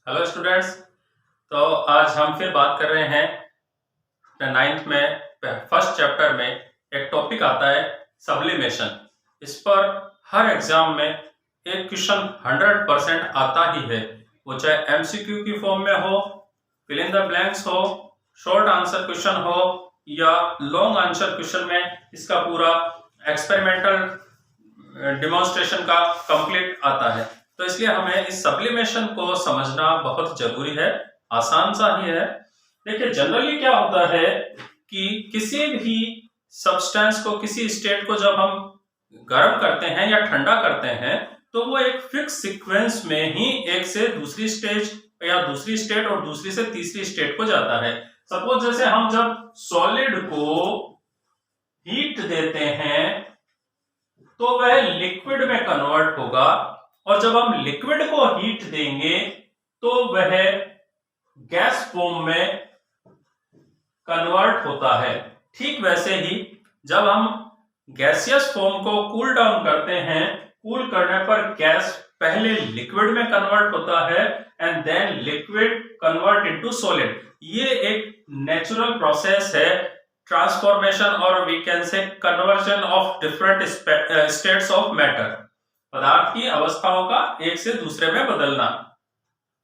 Hello students. तो आज हम फिर बात कर रहे हैं अपने नाइन्थ में फर्स्ट चैप्टर में एक टॉपिक आता है सब्लिमेशन। इस पर हर एग्जाम में एक क्वेश्चन 100% आता ही है, वो चाहे एमसीक्यू की फॉर्म में हो, फिल इन द ब्लैंक्स हो, शॉर्ट आंसर क्वेश्चन हो या लॉन्ग आंसर क्वेश्चन में इसका पूरा एक्सपेरिमेंटल डिमॉन्स्ट्रेशन का कंप्लीट आता है। तो इसलिए हमें इस सब्लिमेशन को समझना बहुत जरूरी है। आसान सा ही है। देखिए जनरली क्या होता है कि किसी भी सब्सटेंस को, किसी स्टेट को जब हम गर्म करते हैं या ठंडा करते हैं तो वो एक फिक्स सीक्वेंस में ही एक से दूसरी स्टेज या दूसरी स्टेट और दूसरी से तीसरी स्टेट को जाता है। सपोज जैसे हम जब सॉलिड को हीट देते हैं तो वह लिक्विड में कन्वर्ट होगा, और जब हम लिक्विड को हीट देंगे तो वह गैस फॉर्म में कन्वर्ट होता है। ठीक वैसे ही जब हम गैसियस फॉर्म को कूल डाउन करते हैं, कूल करने पर गैस पहले लिक्विड में कन्वर्ट होता है and then liquid convert into solid. ये एक नेचुरल प्रोसेस है, ट्रांसफॉर्मेशन और we can say conversion of different states of matter. पदार्थ की अवस्थाओं का एक से दूसरे में बदलना।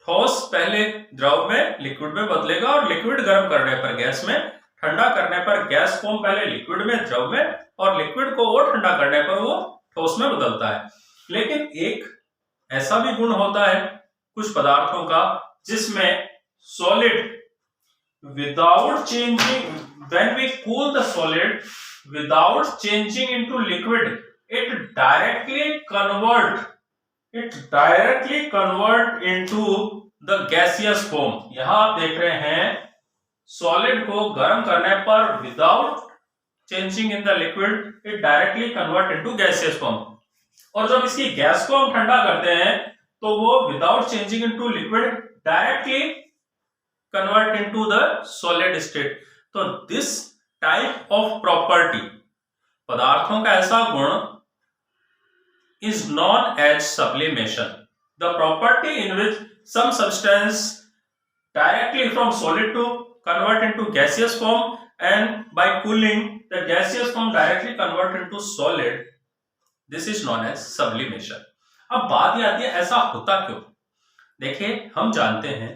ठोस पहले द्रव में लिक्विड में बदलेगा और लिक्विड गर्म करने पर गैस में, ठंडा करने पर गैस फॉर्म पहले लिक्विड में, द्रव में, और लिक्विड को और ठंडा करने पर वो ठोस में बदलता है। लेकिन एक ऐसा भी गुण होता है कुछ पदार्थों का जिसमें solid without changing, when we cool the solid without changing into liquid, it directly convert into the gaseous form। यहां आप देख रहे हैं सॉलिड को गर्म करने पर without changing in the liquid it directly convert into gaseous form, और जब इसकी गैस को हम ठंडा करते हैं तो वो without changing into liquid directly convert into the solid state. तो दिस टाइप ऑफ प्रॉपर्टी, पदार्थों का ऐसा गुण is known as sublimation, the property in which some substance directly from solid to convert into gaseous form and by cooling the gaseous form directly convert into solid, this is known as sublimation। अब बात ये आती है ऐसा होता क्यों। देखिए हम जानते हैं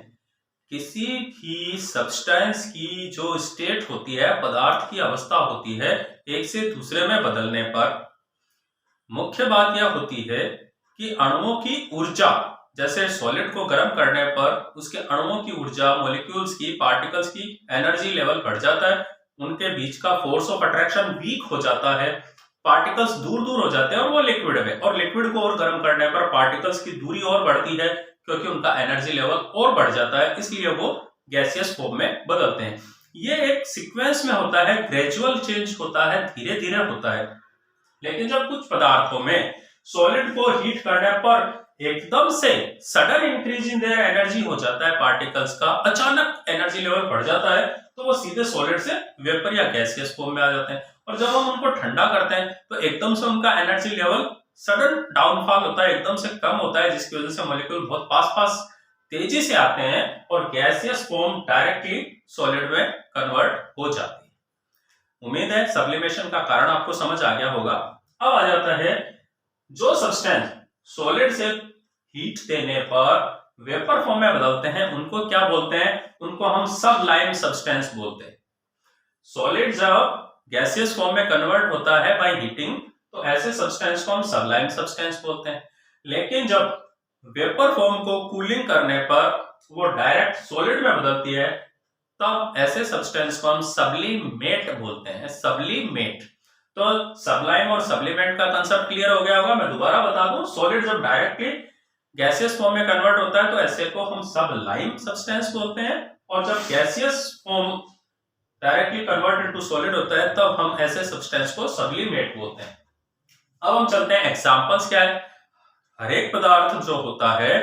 किसी भी सब्सटेंस की जो स्टेट होती है, पदार्थ की अवस्था होती है, एक से दूसरे में बदलने पर मुख्य बात यह होती है कि अणुओं की ऊर्जा, जैसे सॉलिड को गर्म करने पर उसके अणुओं की ऊर्जा, मॉलिक्यूल्स की, पार्टिकल्स की एनर्जी लेवल बढ़ जाता है, उनके बीच का फोर्स ऑफ अट्रैक्शन वीक हो जाता है, पार्टिकल्स दूर दूर हो जाते हैं और वो लिक्विड में, और लिक्विड को और गर्म करने पर पार्टिकल्स की दूरी और बढ़ती है क्योंकि उनका एनर्जी लेवल और बढ़ जाता है, इसलिए वो गैसियस फॉर्म में बदलते हैं। ये एक सीक्वेंस में होता है, ग्रेजुअल चेंज होता है, धीरे धीरे होता है। लेकिन जब कुछ पदार्थों में सॉलिड को हीट करने पर एकदम से sudden increase in their energy हो जाता है, पार्टिकल्स का अचानक एनर्जी लेवल बढ़ जाता है, तो वो सीधे सॉलिड से वेपर या गैसियस फॉर्म में आ जाते हैं। और जब हम उनको ठंडा करते हैं तो एकदम से उनका एनर्जी लेवल सडन डाउनफॉल होता है, एकदम से कम होता है, जिसकी वजह से मॉलिक्यूल बहुत पास पास तेजी से आते हैं और गैसियस फॉर्म डायरेक्टली सॉलिड में कन्वर्ट हो जाती है। उम्मीद है सब्लिमेशन का कारण आपको समझ आ गया होगा। अब आ जाता है जो सब्सटेंस सॉलिड से हीट देने पर वेपर फॉर्म में बदलते हैं उनको क्या बोलते हैं, उनको हम सबलाइम सब्सटेंस बोलते हैं। सॉलिड जब गैसियस फॉर्म में कन्वर्ट होता है बाय हीटिंग तो ऐसे सब्सटेंस को हम सबलाइम सब्सटेंस बोलते हैं। लेकिन जब वेपर फॉर्म को कूलिंग करने पर वो डायरेक्ट सॉलिड में बदलती है तब ऐसे सब्सटेंस को हम सब्लिमेट बोलते हैं। सब्लिमेट। तो सबलाइम और सब्लिमेंट का कंसेप्ट क्लियर हो गया होगा। मैं दोबारा बता दूं, सॉलिड जब डायरेक्टली गैसियस फॉर्म में कन्वर्ट होता है तो ऐसे को हम सबलाइम सब्सटेंस बोलते हैं, और जब gaseous form directly convert into solid होता है तब हम ऐसे सब्सटेंस को सब्लिमेट बोलते हैं। अब हम चलते हैं एग्जांपल्स क्या है। हर एक पदार्थ जो होता है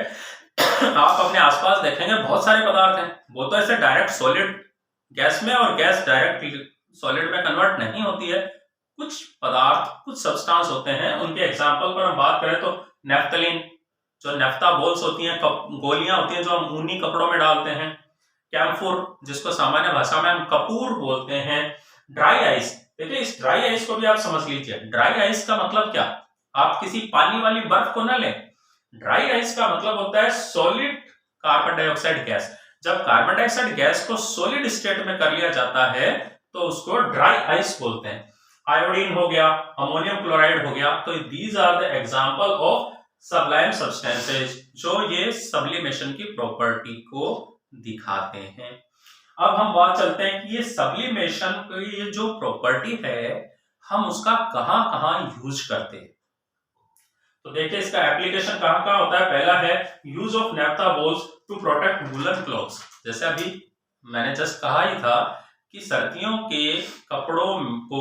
आप अपने आसपास देखेंगे बहुत सारे पदार्थ हैं, वो तो ऐसे डायरेक्ट सॉलिड गैस में और गैस डायरेक्ट सॉलिड में कन्वर्ट नहीं होती है। कुछ पदार्थ, कुछ सब्सटेंस होते हैं, उनके एग्जांपल पर हम बात करें तो नेफ्थलीन, जो नेफ्था बॉल्स होती हैं, गोलियां होती हैं जो हम ऊनी कपड़ों में डालते हैं, कैम्फोर जिसको सामान्य भाषा में हम कपूर बोलते हैं, ड्राई आइस। देखिए इस ड्राई आइस को भी आप समझ लीजिए, ड्राई आइस का मतलब क्या, आप किसी पानी वाली बर्फ को ना लें, ड्राई आइस का मतलब होता है सॉलिड कार्बन डाइऑक्साइड गैस। जब कार्बन डाइऑक्साइड गैस को सॉलिड स्टेट में कर लिया जाता है तो उसको ड्राई आइस बोलते हैं। आयोडीन हो गया, अमोनियम क्लोराइड हो गया, तो these are the example of sublime substances जो ये सब्लिमेशन की प्रॉपर्टी को दिखाते हैं। अब हम बात चलते हैं कि ये सब्लिमेशन की ये जो प्रॉपर्टी है हम उसका कहां कहां यूज करते हैं। तो देखिए इसका एप्लीकेशन कहां कहां होता है। पहला है use of naphtha balls to protect woollen clothes. जैसे अभी मैंने जस्ट कहा ही था कि सर्दियों के कपड़ों को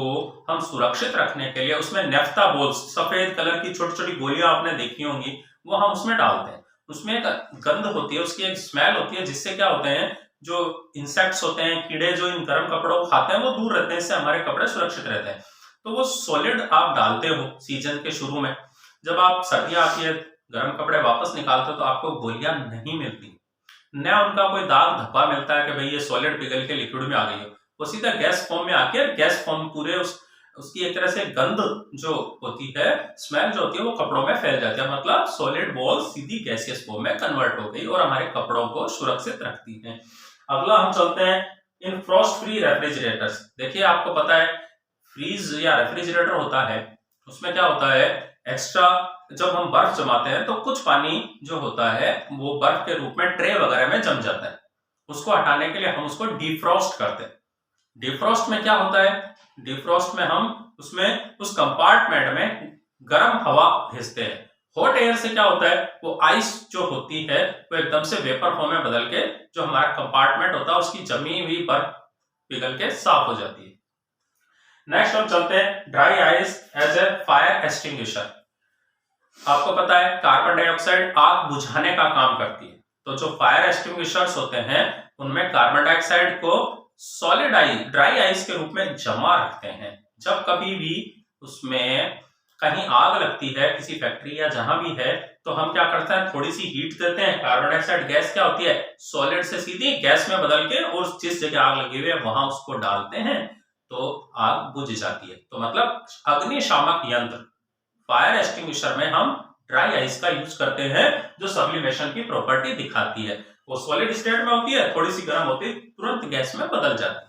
हम सुरक्षित रखने के लिए उसमें नेफ्था बॉल्स, सफेद कलर की छोटी छोटी गोलियां आपने देखी होंगी, वो हम उसमें डालते हैं। उसमें एक गंध होती है, उसकी एक स्मेल होती है, जिससे क्या होते हैं जो इंसेक्ट्स होते हैं, कीड़े जो इन गर्म कपड़ों को खाते हैं वो दूर रहते हैं, इससे हमारे कपड़े सुरक्षित रहते हैं। तो वो सॉलिड आप डालते हो सीजन के शुरू में, जब आप सर्दियां आती है गर्म कपड़े वापस निकालते हो तो आपको गोलियां नहीं मिलती, न उनका कोई दाग धब्बा मिलता है कि भाई ये सॉलिड पिघल के लिक्विड में आ गई हो, वो सीधा गैस फॉर्म में आके गैस फॉर्म पूरे उसकी एक तरह से गंध जो होती है, स्मेल जो होती है वो कपड़ों में फैल जाती है, मतलब सॉलिड बॉल सीधी गैसियस फॉर्म में कन्वर्ट हो गई और हमारे कपड़ों को सुरक्षित रखती है। अगला हम चलते हैं इन फ्रॉस्ट फ्री रेफ्रिजरेटर्स। देखिए आपको पता है फ्रीज या रेफ्रिजरेटर होता है, उसमें क्या होता है एक्स्ट्रा जब हम बर्फ जमाते हैं तो कुछ पानी जो होता है वो बर्फ के रूप में ट्रे वगैरह में जम जाता है, उसको हटाने के लिए हम उसको डिफ्रॉस्ट करते हैं। डिफ्रॉस्ट में क्या होता है, डिफ्रॉस्ट में हम उसमें उस कंपार्टमेंट में गर्म हवा भेजते हैं। हॉट एयर से क्या होता है वो आइस जो होती है वो एकदम से वेपर फॉर्म में बदल के जो हमारा कंपार्टमेंट होता है उसकी जमी हुई बर्फ पिघल के साफ हो जाती है। नेक्स्ट हम चलते हैं dry ice as a fire extinguisher. आपको पता है कार्बन डाइऑक्साइड आग बुझाने का काम करती है, तो जो फायर एक्सटिंग्विशर्स होते हैं उनमें कार्बन डाइऑक्साइड को सॉलिड ड्राई आइस के रूप में जमा रखते हैं। जब कभी भी उसमें कहीं आग लगती है किसी फैक्ट्री या जहां भी है तो हम क्या करते हैं थोड़ी सी हीट देते हैं, कार्बन डाइऑक्साइड गैस क्या होती है सॉलिड से सीधी गैस में बदल के और जिस जगह आग लगी हुई है वहां उसको डालते हैं तो आग बुझ जाती है। तो मतलब अग्निशामक यंत्र फायर एक्सटिंग्विशर में हम ड्राई आइस का यूज करते हैं जो सब्लिमेशन की प्रॉपर्टी दिखाती है। वो सॉलिड स्टेट में होती है, थोड़ी सी गर्म होती है, तुरंत गैस में बदल जाती है।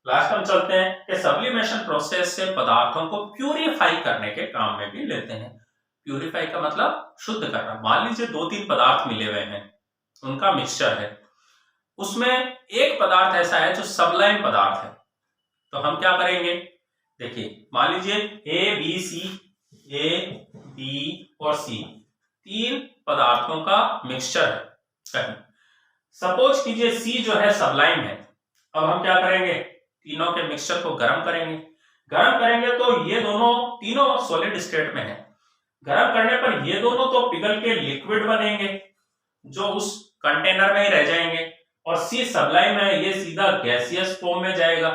लास्ट हम चलते हैं कि सब्लिमेशन प्रोसेस से पदार्थों को प्यूरिफाई करने के काम में भी लेते हैं। प्यूरिफाई का मतलब शुद्ध करना। मान लीजिए 2-3 पदार्थ मिले हुए हैं, उनका मिक्सचर है, उसमें एक पदार्थ ऐसा है जो सबलाइम पदार्थ है, तो हम क्या करेंगे देखिए मान लीजिए ए बी और सी 3 पदार्थों का मिक्सचर है कहीं, सपोज कीजिए सी जो है सबलाइम है। अब हम क्या करेंगे तीनों के मिक्सचर को गर्म करेंगे तो ये दोनों तीनों सॉलिड स्टेट में है, गर्म करने पर ये दोनों तो पिघल के लिक्विड बनेंगे जो उस कंटेनर में ही रह जाएंगे, और सी सबलाइम है ये सीधा गैसियस फॉर्म में जाएगा।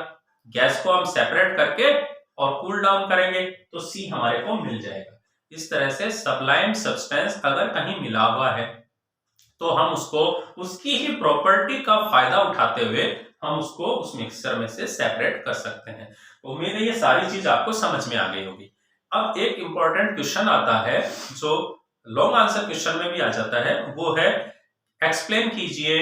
गैस को हम सेपरेट करके और कूल डाउन करेंगे तो सी हमारे को मिल जाएगा। इस तरह से सबलाइम सब्सटेंस अगर कहीं मिला हुआ है तो हम उसको उसकी ही प्रॉपर्टी का फायदा उठाते हुए हम उसको उस मिक्सचर में से सेपरेट कर सकते हैं। उम्मीद है ये सारी चीज आपको समझ में आ गई होगी। अब एक इंपॉर्टेंट क्वेश्चन आता है जो लॉन्ग आंसर क्वेश्चन में भी आ जाता है, वो है एक्सप्लेन कीजिए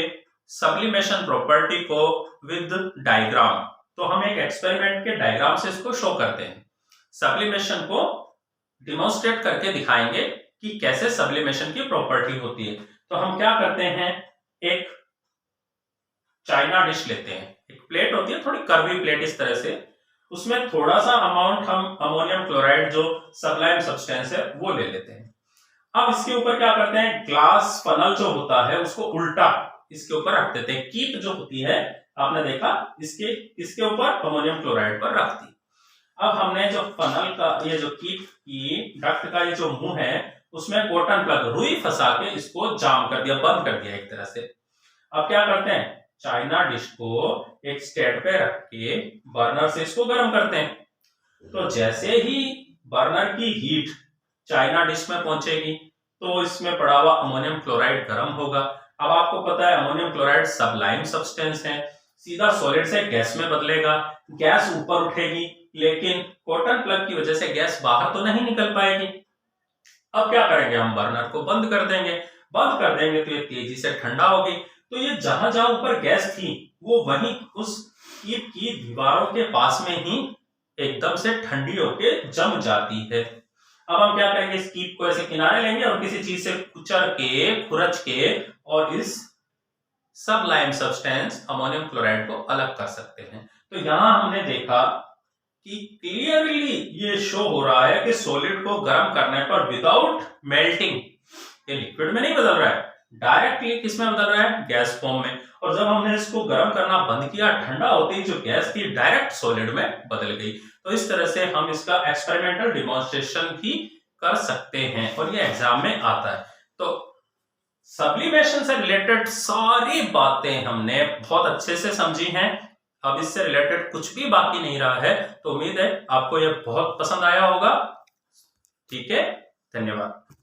सब्लिमेशन प्रॉपर्टी को विद डायग्राम। तो हम एक एक्सपेरिमेंट के डायग्राम से इसको शो करते हैं, सब्लिमेशन को डिमोन्स्ट्रेट करके दिखाएंगे कि कैसे सब्लिमेशन की प्रॉपर्टी होती है। तो हम क्या करते हैं एक चाइना डिश लेते हैं, एक प्लेट होती है थोड़ी कर्वी प्लेट इस तरह से, उसमें थोड़ा सा अमाउंट हम अमोनियम क्लोराइड जो सबलाइम सब्सटेंस है वो ले लेते हैं। अब इसके ऊपर क्या करते हैं ग्लास फनल जो होता है उसको उल्टा इसके ऊपर रख देते हैं, कीप जो होती है आपने देखा इसके ऊपर अमोनियम क्लोराइड पर रख दी। अब हमने जो फनल का ये जो कीप की डक्ट का ये जो मुंह है उसमें कॉटन प्लग रुई फंसा के इसको जाम कर दिया, बंद कर दिया एक तरह से। अब क्या करते हैं चाइना डिश को एक स्टेट पे रख के बर्नर से इसको गर्म करते हैं। तो जैसे ही बर्नर की हीट चाइना डिश में पहुंचेगी तो इसमें पड़ा हुआ अमोनियम क्लोराइड गर्म होगा। अब आपको पता है अमोनियम क्लोराइड सबलाइम सब्सटेंस है, सीधा सॉलिड से गैस में बदलेगा, गैस ऊपर उठेगी, लेकिन कॉटन प्लग की वजह से गैस बाहर तो नहीं निकल पाएगी। अब क्या करेंगे, हम बर्नर को बंद कर देंगे। बंद कर देंगे तो ये तेजी से ठंडा होगी। तो ये जहां जहां ऊपर गैस थी वो वहीं उस कीप की दीवारों के पास में ही एकदम से ठंडी होके जम जाती है। अब हम क्या करेंगे, इस कीप को ऐसे किनारे लेंगे और किसी चीज से कुचल के, खुरच के और इस सबलाइम सब्सटेंस अमोनियम क्लोराइड को अलग कर सकते हैं। तो यहां हमने देखा कि क्लियरली ये शो हो रहा है कि सॉलिड को गर्म करने पर विदाउट मेल्टिंग ये लिक्विड में नहीं बदल रहा है, डायरेक्टली किस में बदल रहा है, गैस फॉर्म में। और जब हमने इसको गर्म करना बंद किया, ठंडा होते ही जो गैस थी डायरेक्ट सॉलिड में बदल गई। तो इस तरह से हम इसका एक्सपेरिमेंटल डिमॉन्स्ट्रेशन भी कर सकते हैं और ये एग्जाम में आता है। तो सब्लिमेशन से रिलेटेड सारी बातें हमने बहुत अच्छे से समझी हैं। अब इससे रिलेटेड कुछ भी बाकी नहीं रहा है। तो उम्मीद है आपको यह बहुत पसंद आया होगा। ठीक है, धन्यवाद।